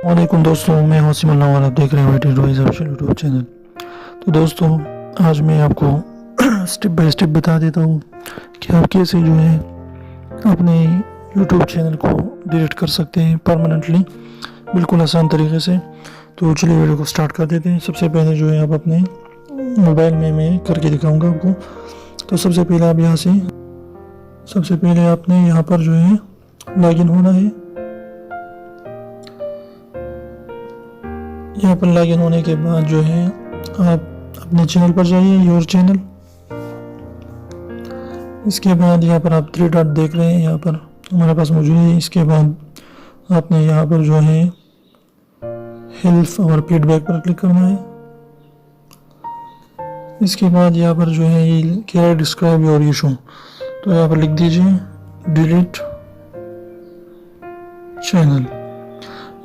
वालेकुम दोस्तों, मैं हौसिम अल्लाह और आप देख रहे हैं टेक्नोलॉजी ऑफिशियल यूट्यूब चैनल। तो दोस्तों, आज मैं आपको स्टेप बाय स्टेप बता देता हूँ कि आप कैसे जो है अपने यूट्यूब चैनल को डिलीट कर सकते हैं परमानेंटली, बिल्कुल आसान तरीके से। तो चलिए वीडियो को स्टार्ट कर देते हैं। सबसे पहले जो है आप अपने मोबाइल में मैं करके दिखाऊंगा आपको। तो सबसे पहले आप आपने यहाँ पर जो है लॉगिन होना है। यहाँ पर लॉगिन होने के बाद जो है आप अपने चैनल पर जाइए, योर चैनल। इसके बाद यहाँ पर आप 3 डॉट देख रहे हैं, यहाँ पर हमारे पास मौजूद है। इसके बाद आपने यहाँ पर जो है हेल्प और फीडबैक पर क्लिक करना है। इसके बाद यहाँ पर जो है ये क्या डिस्क्राइब योर इशू, तो यहाँ पर लिख दीजिए डिलीट चैनल।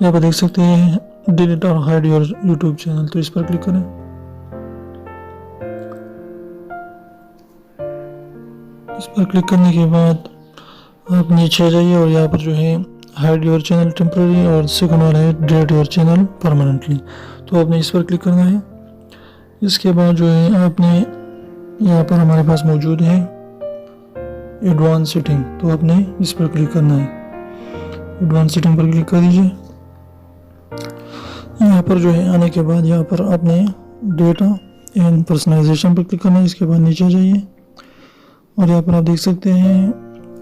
यहाँ पर देख सकते हैं डिलीट और हाइड योर यूट्यूब चैनल, तो इस पर क्लिक करें। इस पर क्लिक करने के बाद आप नीचे जाइए और यहाँ पर जो है हाइड योर चैनल टेम्पररी और सेकंड वाला है डिलीट योर चैनल परमानेंटली, तो आपने इस पर क्लिक करना है। इसके बाद जो है आपने यहाँ पर हमारे पास मौजूद है एडवांस सेटिंग, तो आपने इस पर क्लिक करना है। एडवांस सेटिंग पर क्लिक कर दीजिए। यहाँ पर जो है आने के बाद यहाँ पर आपने डेटा एंड पर्सनलाइजेशन पर क्लिक करना है। इसके बाद नीचे जाइए और यहाँ पर आप देख सकते हैं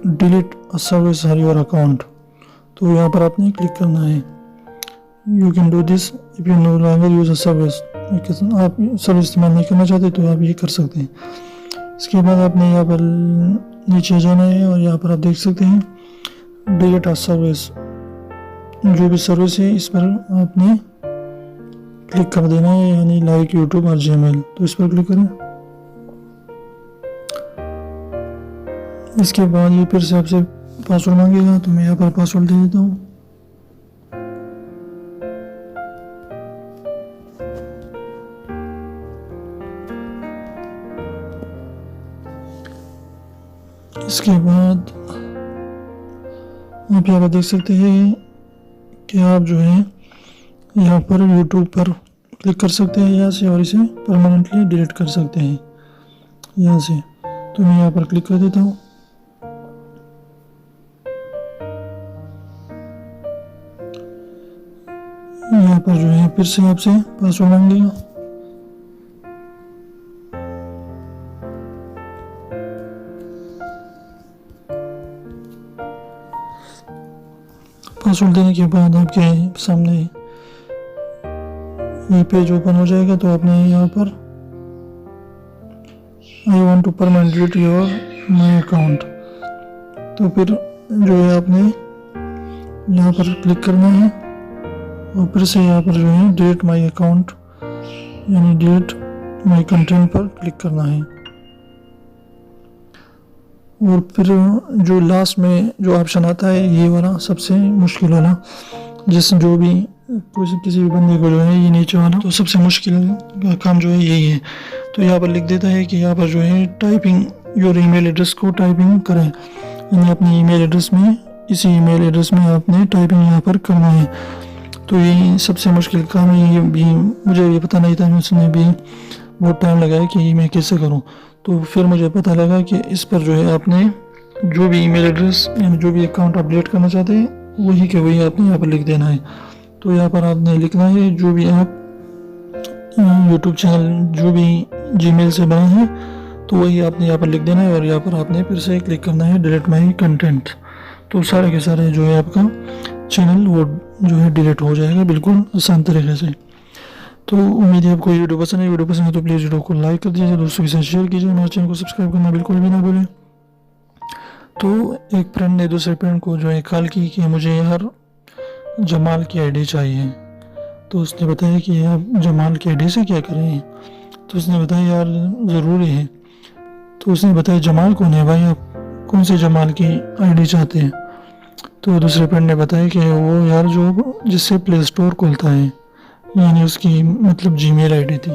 डिलीट अ सर्विस और योर अकाउंट, तो यहाँ पर आपने क्लिक करना है। You can do this if you know longer use a service. आप सर्विस इस्तेमाल नहीं करना चाहते तो आप ये कर सकते हैं। इसके बाद आपने यहाँ पर नीचे जाना है और यहाँ पर आप देख सकते हैं डिलीट अ सर्विस, जो भी सर्विस है इस पर आपने क्लिक कर देना है, यानी लाइक यूट्यूब और जीमेल, तो इस पर क्लिक करें। इसके बाद ये फिर से आपसे पासवर्ड मांगेगा, तो मैं यहाँ पर पासवर्ड दे देता हूँ। इसके बाद आप यहाँ पर देख सकते हैं कि आप जो है यहाँ पर YouTube पर क्लिक कर सकते हैं यहाँ से और इसे परमानेंटली डिलीट कर सकते हैं यहाँ से। तो मैं यहाँ पर क्लिक कर देता हूँ। यहाँ पर जो है फिर से आपसे पासवर्ड मांगेगा। पासवर्ड देने के बाद आपके सामने ये पेज ओपन हो जाएगा। तो आपने यहाँ पर I want to permanently delete your my account, तो फिर जो है आपने यहाँ पर क्लिक करना है और फिर से यहाँ पर जो है डिलीट माई अकाउंट यानी डिलीट माई कंटेंट पर क्लिक करना है। और फिर जो लास्ट में जो ऑप्शन आता है ये वाला सबसे मुश्किल वाला, जो भी किसी भी बंदे को जो है ये नीचे वाला, तो सबसे मुश्किल काम जो है यही है। तो यहाँ पर लिख देता है कि यहाँ पर जो है टाइपिंग योर ईमेल एड्रेस को टाइपिंग करें, यानी अपनी ईमेल एड्रेस में, इसी ईमेल एड्रेस में आपने टाइपिंग यहाँ पर करना है। तो ये सबसे मुश्किल काम है। ये भी मुझे ये पता नहीं था, उसने भी बहुत टाइम लगाया कि मैं कैसे करूँ। तो फिर मुझे पता लगा कि इस पर जो है आपने जो भी ईमेल एड्रेस यानी जो भी अकाउंट आप डिलीट करना चाहते हैं वही के वही आपने यहाँ पर लिख देना है। तो यहाँ पर आपने लिखना है जो भी आप यूट्यूब चैनल जो भी जीमेल से बना है तो वही आपने यहाँ पर लिख देना है और यहाँ पर आपने फिर से क्लिक करना है डिलीट माई कंटेंट। तो सारे के सारे जो है आपका चैनल वो जो है डिलीट हो जाएगा बिल्कुल आसान तरीके से। तो उम्मीद है आपको ये वीडियो पसंद है। वीडियो पसंद है तो प्लीज़ वीडियो को लाइक कर दीजिए, दोस्तों के साथ शेयर कीजिए, हमारे चैनल को सब्सक्राइब करना बिल्कुल भी ना भूलें। तो एक फ्रेंड ने दूसरे फ्रेंड को जो है कॉल की कि मुझे यार जमाल की आईडी चाहिए। तो उसने बताया कि आप जमाल की आईडी से क्या करें, तो उसने बताया यार ज़रूरी है। तो उसने बताया जमाल कौन है भाई, आप कौन से जमाल की आईडी चाहते हैं। तो दूसरे फ्रेंड ने बताया कि वो यार जो जिससे प्ले स्टोर खुलता है, यानी उसकी मतलब जीमेल आईडी थी।